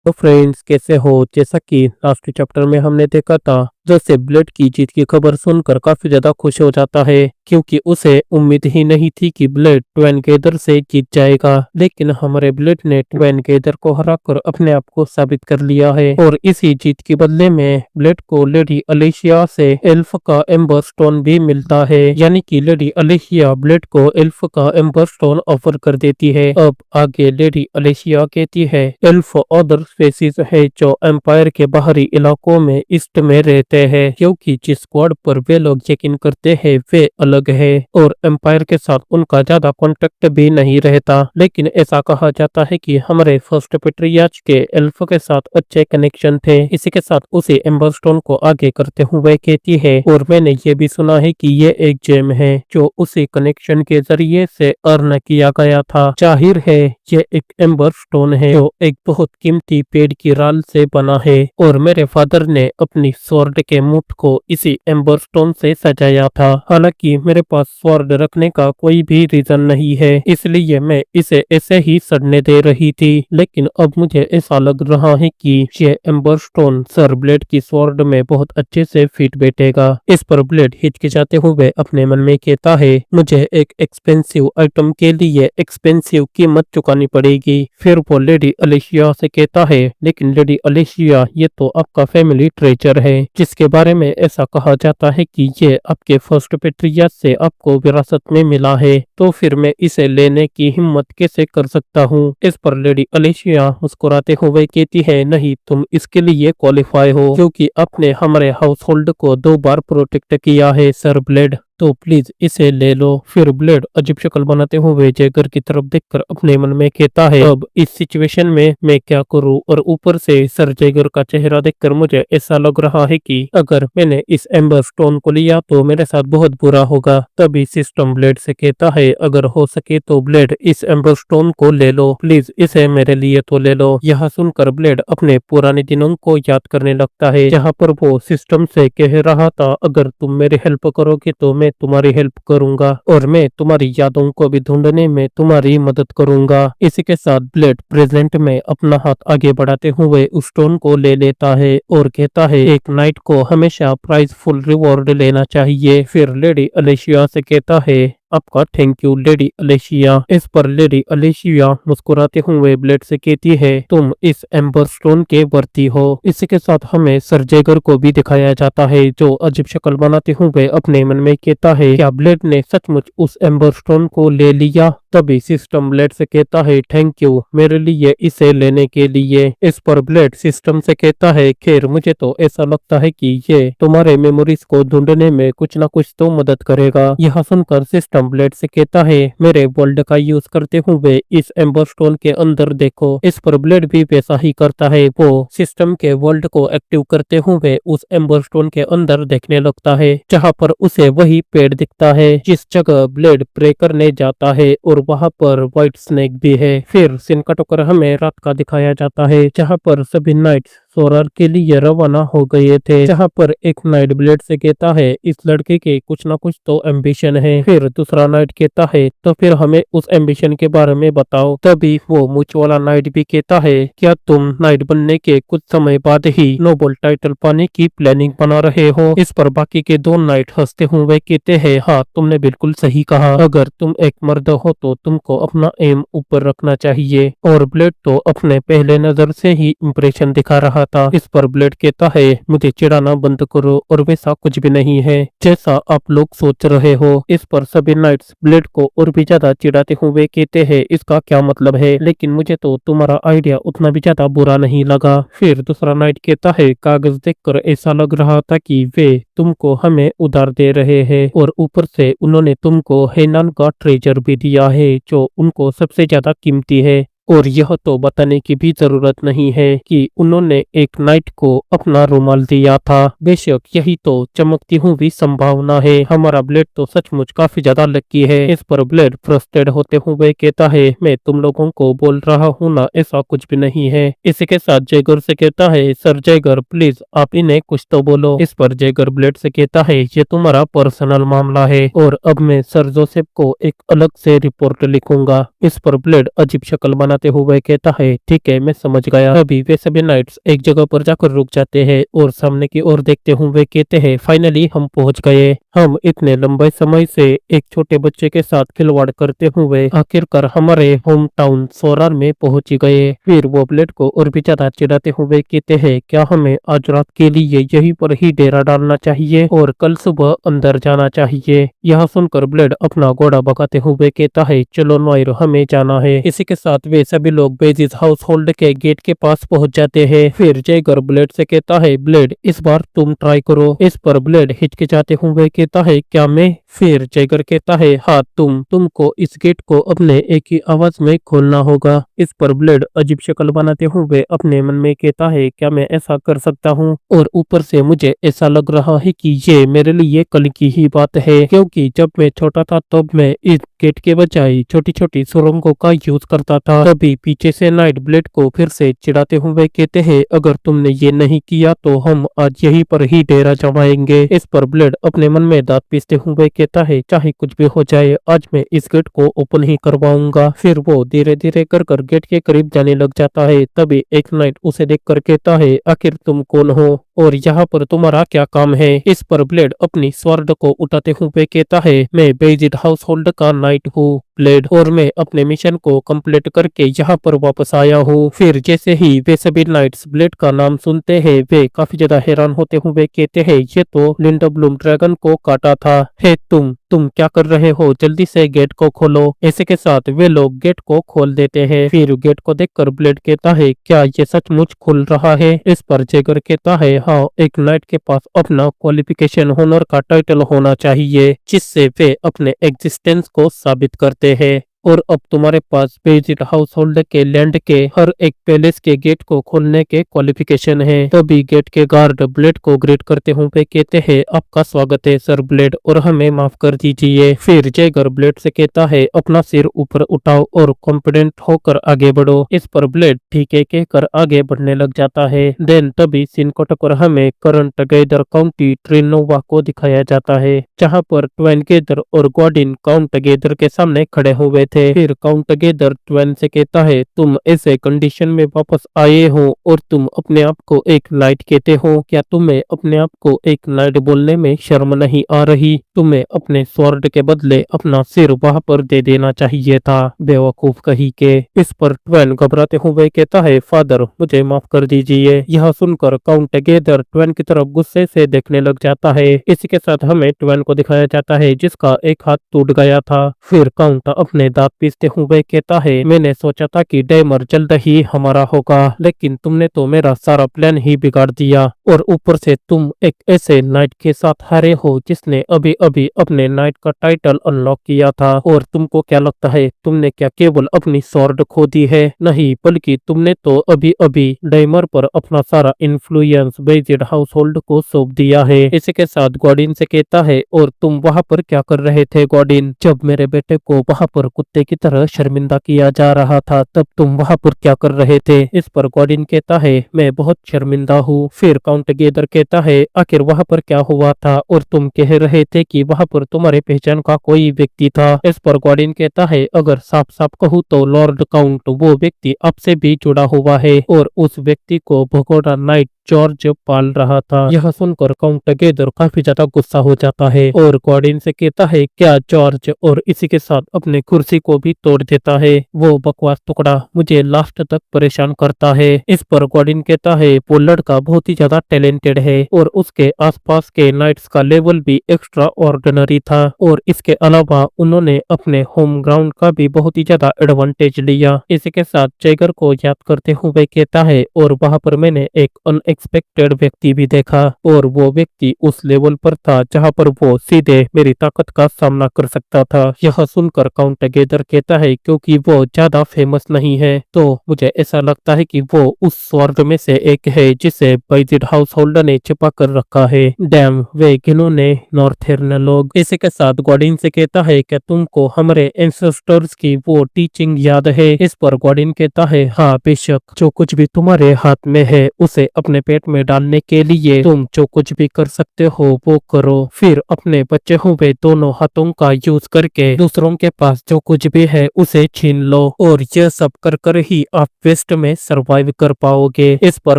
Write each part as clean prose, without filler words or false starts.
तो फ्रेंड्स कैसे हो। जैसा कि लास्ट चैप्टर में हमने देखा था, जैसे ब्लेड की जीत की खबर सुनकर काफी ज्यादा खुश हो जाता है, क्योंकि उसे उम्मीद ही नहीं थी कि ब्लेड ट्वेन गेदर से जीत जाएगा। लेकिन हमारे ब्लेड ने ट्वेन गेदर को हराकर अपने आप को साबित कर लिया है और इसी जीत के बदले में ब्लेड को लेडी अलेशिया से एल्फ का एम्बर स्टोन भी मिलता है। यानी कि लेडी अलेशिया ब्लेड को एल्फ का एम्बर स्टोन ऑफर कर देती है। अब आगे लेडी अलेशिया कहती है, एल्फ अदर स्पेसीज है जो एम्पायर के बाहरी इलाकों में ईस्ट में रहते हैं, क्योंकि जिस स्क्वाड पर वे लोग यकीन करते हैं वे अलग है और एम्पायर के साथ उनका ज्यादा कांटेक्ट भी नहीं रहता। लेकिन ऐसा कहा जाता है कि हमारे फर्स्ट पेट्रियार्च के एल्फ के साथ अच्छे कनेक्शन थे। इसी के साथ उसे एम्बर स्टोन को आगे करते हुए कहती है, और मैंने ये भी सुना है कि ये एक जेम है जो उसी कनेक्शन के जरिए से अर्न किया गया था। जाहिर है ये एक एम्बर स्टोन है जो एक बहुत कीमती पेड़ की राल से बना है और मेरे फादर ने अपनी स्वॉर्ड के मुठ को इसी एम्बर स्टोन से सजाया था। हालांकि मेरे पास स्वॉर्ड रखने का कोई भी रीजन नहीं है, इसलिए मैं इसे ऐसे ही सड़ने दे रही थी। लेकिन अब मुझे ऐसा लग रहा है कि ये एम्बर स्टोन सर ब्लेड की स्वॉर्ड में बहुत अच्छे से फिट बैठेगा। इस पर ब्लेड हिचकिचाते हुए अपने मन में कहता है, मुझे एक एक्सपेंसिव आइटम के लिए एक्सपेंसिव कीमत चुकानी पड़ेगी। फिर वो लेडी अलेशिया से कहता है, लेकिन लेडी अलेशिया ये तो आपका फैमिली ट्रेजर है, जिसके बारे में ऐसा कहा जाता है कि ये आपके फर्स्ट पेट्रियार्च से आपको विरासत में मिला है, तो फिर मैं इसे लेने की हिम्मत कैसे कर सकता हूँ। इस पर लेडी अलेशिया मुस्कुराते हुए कहती है, नहीं तुम इसके लिए क्वालिफाई हो, क्योंकि आपने हमारे हाउस होल्ड को 2 बार प्रोटेक्ट किया है सर ब्लेड, तो प्लीज इसे ले लो। फिर ब्लेड अजीब शक्ल बनाते हुए जैगर की तरफ देखकर अपने मन में कहता है, अब इस सिचुएशन में मैं क्या करूं। और ऊपर से सर जैगर का चेहरा देखकर मुझे ऐसा लग रहा है कि अगर मैंने इस एम्बर स्टोन को लिया तो मेरे साथ बहुत बुरा होगा। तभी सिस्टम ब्लेड से कहता है, अगर हो सके तो ब्लेड इस एम्बर स्टोन को ले लो, प्लीज इसे मेरे लिए तो ले लो। यह सुनकर ब्लेड अपने पुराने दिनों को याद करने लगता है, जहाँ पर वो सिस्टम से कह रहा था, अगर तुम मेरी हेल्प करोगे तो मैं तुम्हारी हेल्प करूंगा और मैं तुम्हारी यादों को भी ढूंढने में तुम्हारी मदद करूंगा। इसी के साथ ब्लेड प्रेजेंट में अपना हाथ आगे बढ़ाते हुए उस स्टोन को ले लेता है और कहता है, एक नाइट को हमेशा प्राइज फुल रिवॉर्ड लेना चाहिए। फिर लेडी अलेशिया से कहता है, आपका थैंक यू लेडी अलेशिया। इस पर लेडी अलेशिया मुस्कुराते हुए ब्लेड से कहती है, तुम इस एम्बर स्टोन के वर्ती हो। इसी के साथ हमें सर जैगर को भी दिखाया जाता है, जो अजीब शक्ल बनाते हुए अपने मन में कहता है, क्या ब्लेड ने सचमुच उस एम्बर स्टोन को ले लिया। तभी सिस्टम ब्लेड से कहता है, थैंक यू मेरे लिए इसे लेने के लिए। इस पर ब्लेड सिस्टम से कहता है, खैर मुझे तो ऐसा लगता है कि ये तुम्हारे मेमोरीज को ढूंढने में कुछ न कुछ तो मदद करेगा। यह सुनकर सिस्टम ब्लेड से कहता है, मेरे वर्ल्ड का यूज करते हुए इस एम्बर स्टोन के अंदर देखो। इस पर ब्लेड भी वैसा ही करता है, वो सिस्टम के वर्ल्ड को एक्टिव करते हुए उस एम्बर स्टोन के अंदर देखने लगता है, जहाँ पर उसे वही पेड़ दिखता है जिस जगह ब्लेड प्रे करने जाता है, और वहाँ पर व्हाइट स्नेक भी है। फिर सीन कट होकर हमें रात का दिखाया जाता है, जहाँ पर सभी नाइट्स सोरार के लिए रवाना हो गए थे, जहाँ पर एक नाइट ब्लेड से कहता है, इस लड़के के कुछ ना कुछ तो एम्बिशन है। फिर दूसरा नाइट कहता है, तो फिर हमें उस एम्बिशन के बारे में बताओ। तभी वो मूंछ वाला नाइट भी कहता है, क्या तुम नाइट बनने के कुछ समय बाद ही नोबल टाइटल पाने की प्लानिंग बना रहे हो। इस पर बाकी के 2 नाइट हंसते हुए कहते हैं, हाँ तुमने बिल्कुल सही कहा, अगर तुम एक मर्द हो तो तुमको अपना एम ऊपर रखना चाहिए। और ब्लेड तो अपने पहले नजर से ही इंप्रेशन दिखा रहा था। इस पर ब्लेड कहता है, मुझे चिढ़ाना बंद करो, और वैसा कुछ भी नहीं है जैसा आप लोग सोच रहे हो। इस पर सभी नाइट्स ब्लेड को और भी ज्यादा चिढ़ाते हुए कहते हैं, इसका क्या मतलब है, लेकिन मुझे तो तुम्हारा आइडिया उतना भी ज्यादा बुरा नहीं लगा। फिर दूसरा नाइट कहता है, कागज देखकर ऐसा लग रहा था कि वे तुमको हमें उधार दे रहे हैं, और ऊपर से उन्होंने तुमको हेनान का ट्रेजर भी दिया है जो उनको सबसे ज्यादा कीमती है। और यह तो बताने की भी जरूरत नहीं है कि उन्होंने एक नाइट को अपना रुमाल दिया था। बेशक यही तो चमकती हुई संभावना है। हमारा ब्लेड तो सचमुच काफी ज्यादा लकी है। इस पर ब्लेड फ्रस्ट्रेट होते हुए कहता है, मैं तुम लोगों को बोल रहा हूँ ना, ऐसा कुछ भी नहीं है। इसी के साथ जैगर से कहता है, सर जैगर प्लीज आप इन्हें कुछ तो बोलो। इस पर जैगर ब्लेड से कहता है, ये तुम्हारा पर्सनल मामला है और अब मैं सर जोसेफ को एक अलग से रिपोर्ट लिखूंगा। इस पर ब्लेड अजीब शक्ल बनाते मुस्कुराते हुए कहता है, ठीक है, मैं समझ गया। अभी वे सभी नाइट्स एक जगह पर जाकर रुक जाते हैं और सामने की ओर देखते हुए कहते हैं, फाइनली हम पहुंच गए। हम इतने लंबे समय से एक छोटे बच्चे के साथ खिलवाड़ करते हुए आखिरकार हमारे होम टाउन सोरार में पहुंच गए। फिर वो ब्लेड को और भी ज्यादा चिढ़ाते हुए कहते हैं, क्या हमें आज रात के लिए यहीं पर ही डेरा डालना चाहिए और कल सुबह अंदर जाना चाहिए। यह सुनकर ब्लेड अपना घोड़ा भगाते हुए कहता है, चलो नॉयर, हमें जाना है। इसी के साथ वे सभी लोग बेजिस हाउस होल्ड के गेट के पास पहुंच जाते हैं। फिर जयगर ब्लेड से कहता है, ब्लेड इस बार तुम ट्राई करो। इस पर ब्लेड हिचकिचाते हुए कहता है, क्या मैं? फिर जयगर कहता है, हाँ तुमको इस गेट को अपने एक ही आवाज में खोलना होगा। इस पर ब्लेड अजीब शक्ल बनाते हुए अपने मन में कहता है, क्या मैं ऐसा कर सकता हूँ? और ऊपर से मुझे ऐसा लग रहा है कि ये मेरे लिए कल की ही बात है, क्योंकि जब मैं छोटा था तब मैं इस गेट के बजाय छोटी छोटी सुरंगों का यूज करता था। तभी पीछे से नाइट ब्लेड को फिर से चिढ़ाते हुए कहते हैं, अगर तुमने ये नहीं किया तो हम आज यहीं पर ही डेरा जमाएंगे। इस पर ब्लेड अपने मन में दांत पीसते हुए कहता है, चाहे कुछ भी हो जाए, आज मैं इस गेट को ओपन ही करवाऊंगा। फिर वो धीरे धीरे कर गेट के करीब जाने लग जाता है। तभी एक नाइट उसे देखकर कहता है, आखिर तुम कौन हो और यहाँ पर तुम्हारा क्या काम है? इस पर ब्लेड अपनी स्वॉर्ड को उठाते हुए कहता है, मैं बेजिड हाउस होल्ड का नाइट हूँ ब्लेड, और मैं अपने मिशन को कंप्लीट करके यहाँ पर वापस आया हूँ। फिर जैसे ही वे सभी नाइट्स ब्लेड का नाम सुनते हैं, वे काफी ज्यादा हैरान होते हुए कहते हैं, ये तो लिंडा ब्लूम ड्रैगन को काटा था। हे तुम क्या कर रहे हो? जल्दी से गेट को खोलो। ऐसे के साथ वे लोग गेट को खोल देते हैं। फिर गेट को देखकर ब्लेड कहता है, क्या ये सचमुच खुल रहा है? इस पर जैगर कहता है, हाँ, एक नाइट के पास अपना क्वालिफिकेशन होनर का टाइटल होना चाहिए, जिससे वे अपने एग्जिस्टेंस को साबित करते हैं। और अब तुम्हारे पास बेजिड हाउस होल्ड के लैंड के हर एक पैलेस के गेट को खोलने के क्वालिफिकेशन है। तभी गेट के गार्ड ब्लेड को ग्रेट करते हुए कहते हैं, आपका स्वागत है सर ब्लेड, और हमें माफ कर दीजिए। फिर जयगर ब्लेड से कहता है, अपना सिर ऊपर उठाओ और कॉन्फिडेंट होकर आगे बढ़ो। इस पर ब्लेड ठीक है कहकर आगे बढ़ने लग जाता है। देन तभी सीन को टकर हमें करंट टगेदर काउंटी ट्रिनोवा को दिखाया जाता है, जहाँ पर ट्वेन गेदर और गॉर्डिन काउंट टगेदर के सामने खड़े हुए थे। फिर काउंट टगेदर ट्वेन से कहता है, तुम ऐसे कंडीशन में वापस आए हो और तुम अपने आप को एक नाइट कहते हो, क्या तुम्हें अपने आप को एक नाइट बोलने में शर्म नहीं आ रही? तुम्हें अपने स्वॉर्ड के बदले अपना सिर वहां पर दे देना चाहिए था, बेवकूफ कही के। इस पर ट्वेन घबराते हुए कहता है, फादर मुझे माफ कर दीजिए। यह सुनकर काउंट टगेदर ट्वेन की तरफ गुस्से से देखने लग जाता है। इसी के साथ हमें ट्वेन को दिखाया जाता है, जिसका एक हाथ टूट गया था। फिर काउंट अपने दांत पीसते हुए कहता है, मैंने सोचा था कि डेमर जल्द ही हमारा होगा, लेकिन तुमने तो मेरा सारा प्लान ही बिगाड़ दिया, और ऊपर से तुम एक ऐसे नाइट के साथ हारे हो जिसने अभी अभी अपने नाइट का टाइटल अनलॉक किया था। और तुमको क्या लगता है, तुमने क्या केवल अपनी स्वॉर्ड खो दी है? नहीं, बल्कि तुमने तो अभी अभी डेमर पर अपना सारा इन्फ्लुएंस बेजिड हाउस होल्ड को सौंप दिया है। इसी के साथ गॉर्डिन से कहता है, और तुम वहां पर क्या कर रहे थे गॉर्डिन? जब मेरे बेटे को वहां पर कुत्ते की तरह शर्मिंदा किया जा रहा था, तब तुम वहां पर क्या कर रहे थे? इस पर गॉर्डिन कहता है, मैं बहुत शर्मिंदा हूँ। फिर काउंट गेदर कहता है, आखिर वहां पर क्या हुआ था? और तुम कह रहे थे कि वहां पर तुम्हारे पहचान का कोई व्यक्ति था। इस पर गॉर्डिन कहता है, अगर साफ साफ कहूँ तो लॉर्ड काउंट, वो व्यक्ति आपसे भी जुड़ा हुआ है, और उस व्यक्ति को भगोड़ा नाइट जॉर्ज पाल रहा था। यह सुनकर काउंट गेदर काफी ज्यादा गुस्सा हो जाता है और गॉर्डिन से कहता है, क्या जॉर्ज? और इसी के साथ अपने कुर्सी को भी तोड़ देता है। वो बकवास टुकड़ा मुझे लास्ट तक परेशान करता है। इस पर गॉर्डिन कहता है, वो लड़का बहुत ही ज्यादा टैलेंटेड है और उसके आसपास के नाइट्स का लेवल भी एक्स्ट्रा ऑर्डिनरी था, और इसके अलावा उन्होंने अपने होम ग्राउंड का भी बहुत ही ज्यादा एडवांटेज लिया। इसी के साथ जैगर को याद करते हुए कहता है, और वहां पर मैंने एक अनएक्सपेक्टेड व्यक्ति भी देखा, और वो व्यक्ति उस लेवल पर था जहां पर वो सीधे मेरी ताकत का सामना कर सकता था। यह सुनकर काउंट गेदर कहता है, क्योंकि वो ज्यादा फेमस नहीं है, तो मुझे ऐसा लगता है कि वो उस स्वर्ग में से एक है जिसे बेजिड हाउस होल्डर ने छिपा कर रखा है। डैम, वे जिन्होंने नॉर्थर्न लोग। इसी के साथ गॉर्डिन से कहता है, कि तुमको हमारे एंसेस्टर्स की वो टीचिंग याद है? इस पर गॉर्डिन कहता है, हाँ बेशक, जो कुछ भी तुम्हारे हाथ में है उसे अपने पेट में डालने के लिए तुम जो कुछ भी कर सकते हो वो करो। फिर अपने बचे हुए दोनों हाथों का यूज करके दूसरों के पास जो कुछ भी है उसे छीन लो, और यह सब कर कर ही आप वेस्ट में सरवाइव कर पाओगे। इस पर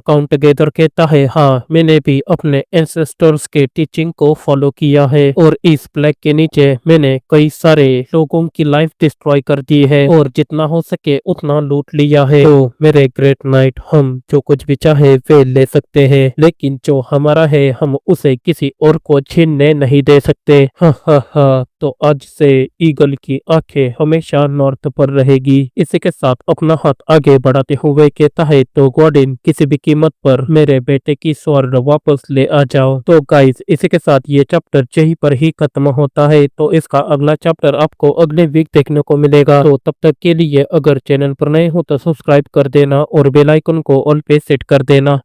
काउंट गैदर कहता है, हाँ मैंने भी अपने एंसेस्टर्स के टीचिंग को फॉलो किया है और इस फ्लैग के नीचे मैंने कई सारे लोगों की लाइफ डिस्ट्रॉय कर दी है और जितना हो सके उतना लूट लिया है। तो मेरे ग्रेट नाइट, हम जो कुछ भी चाहे वे ले सकते हैं, लेकिन जो हमारा है हम उसे किसी और को छीनने नहीं दे सकते। हा हा हा। तो आज से ईगल की आंखें हमेशा नॉर्थ पर रहेगी। इसी के साथ अपना हाथ आगे बढ़ाते हुए कहता है, तो गॉर्डिन किसी भी कीमत पर मेरे बेटे की स्वर्ण वापस ले आ जाओ। तो गाइस, इसी के साथ ये चैप्टर यहीं पर ही खत्म होता है। तो इसका अगला चैप्टर आपको अगले वीक देखने को मिलेगा। तो तब तक के लिए अगर चैनल पर नए हो तो सब्सक्राइब कर देना और बेल आइकन को ऑल पे सेट कर देना।